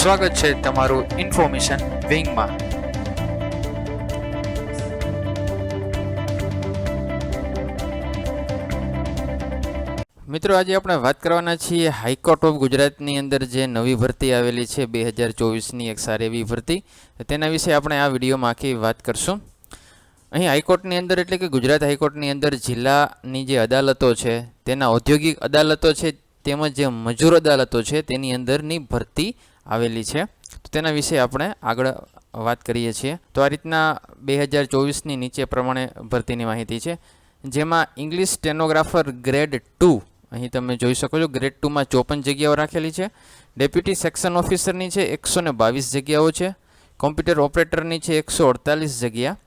સ્વાગત છે તમારું ઇન્ફોર્મેશન વિંગમાં। મિત્રો આજે આપણે વાત કરવાના છીએ હાઈકોર્ટ ઓફ ગુજરાતની અંદર જે નવી ભરતી આવેલી છે 2024ની એક સારી એવી ભરતી, તેના વિશે આપણે આ વિડીયોમાં આખી વાત કરશું। અહીં હાઈકોર્ટની અંદર એટલે કે ગુજરાત હાઈકોર્ટની અંદર જિલ્લાની જે અદાલતો છે તેના ઔદ્યોગિક અદાલતો છે તેમજ જે મજૂર અદાલતો છે તેની અંદરની ભરતી આવેલી છે, તો તેના વિશે આપણે આગળ વાત કરીએ છીએ। તો આ રીતના 2024ની નીચે પ્રમાણે ભરતીની માહિતી છે, જેમાં ઇંગ્લિશ સ્ટેનોગ્રાફર ગ્રેડ 2 અહીં તમે જોઈ શકો છો ગ્રેડ 2માં 54 જગ્યાઓ રાખેલી છે। ડેપ્યુટી સેક્શન ઓફિસરની છે 122 જગ્યાઓ છે। કોમ્પ્યુટર ઓપરેટરની છે 148 જગ્યા।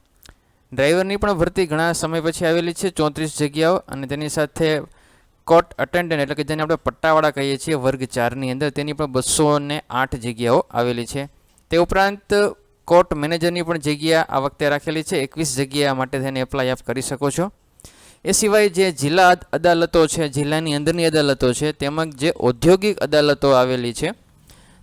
ડ્રાઈવરની પણ ભરતી ઘણા સમય પછી આવેલી છે 34 જગ્યાઓ, અને તેની સાથે કોર્ટ અટેન્ડન્ટ એટલે કે જેને આપણે પટ્ટાવાળા કહીએ છીએ વર્ગ 4ની અંદર તેની પણ 208 જગ્યાઓ આવેલી છે। તે ઉપરાંત કોર્ટ મેનેજરની પણ જગ્યા આ વખતે રાખેલી છે 21 જગ્યા માટે તેને એપ્લાય આપ કરી શકો છો। એ સિવાય જે જિલ્લા અદાલતો છે, જિલ્લાની અંદરની અદાલતો છે, તેમજ જે ઔદ્યોગિક અદાલતો આવેલી છે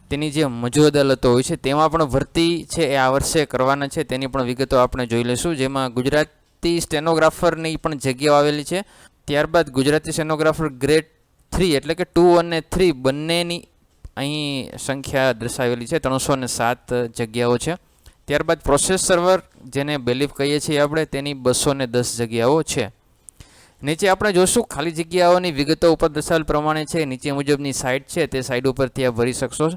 તેની જે મજૂર અદાલતો હોય છે તેમાં પણ ભરતી છે એ આ વર્ષે કરવાના છે, તેની પણ વિગતો આપણે જોઈ લઈશું। જેમાં ગુજરાતી સ્ટેનોગ્રાફરની પણ જગ્યાઓ આવેલી છે। ત્યારબાદ ગુજરાતી સ્ટેનોગ્રાફર ગ્રેડ 3 એટલે કે 2 અને 3 બંનેની અહીં સંખ્યા દર્શાવેલી છે, 307 જગ્યાઓ છે। ત્યારબાદ પ્રોસેસ સર્વર જેને બેલીફ કહીએ છીએ આપણે, તેની 210 જગ્યાઓ છે। નીચે આપણે જોશું ખાલી જગ્યાઓની વિગતો ઉપર દર્શાવેલ પ્રમાણે છે, નીચે મુજબની સાઇટ છે તે સાઇટ ઉપરથી આપ ભરી શકશો।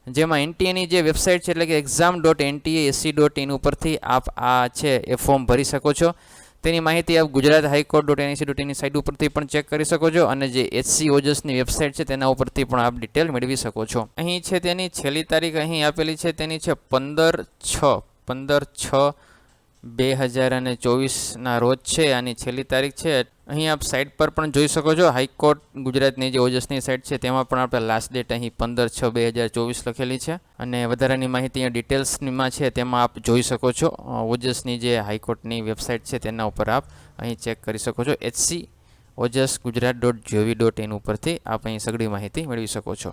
જેમાં એનટીએની જે વેબસાઇટ છે એટલે કે exam.nta.ac.in ઉપરથી આપ આ છે એ ફોર્મ ભરી શકો છો। તેની માહિતી આપ ગુજરાત હાઈકોર્ટ.nic.in સાઇટ ઉપરથી પણ ચેક કરી શકો છો, અને જે એચસી ઓજસની વેબસાઇટ છે તેના ઉપરથી પણ આપ ડિટેલ મેળવી શકો છો। અહીં છે તેની છેલ્લી તારીખ અહીં આપેલી છે, તેની છે 15/6/2024ના રોજ છે આની છેલ્લી તારીખ છે। અહીં આપ સાઇટ પર પણ જોઈ શકો છો, હાઈકોર્ટ ગુજરાતની જે ઓજસની સાઇટ છે તેમાં પણ આપણે લાસ્ટ ડેટ અહીં 15/6/2024 લખેલી છે, અને વધારાની માહિતી અહીંયા ડિટેલ્સમાં છે તેમાં આપ જોઈ શકો છો। ઓજસની જે હાઈકોર્ટની વેબસાઇટ છે તેના ઉપર આપ અહીં ચેક કરી શકો છો, HC ઓજસ gujarat.gov.in ઉપરથી આપ અહીં સઘળી માહિતી મેળવી શકો છો।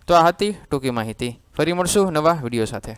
તો આ હતી ટૂંકી માહિતી, ફરી મળશું નવા વિડીયો સાથે।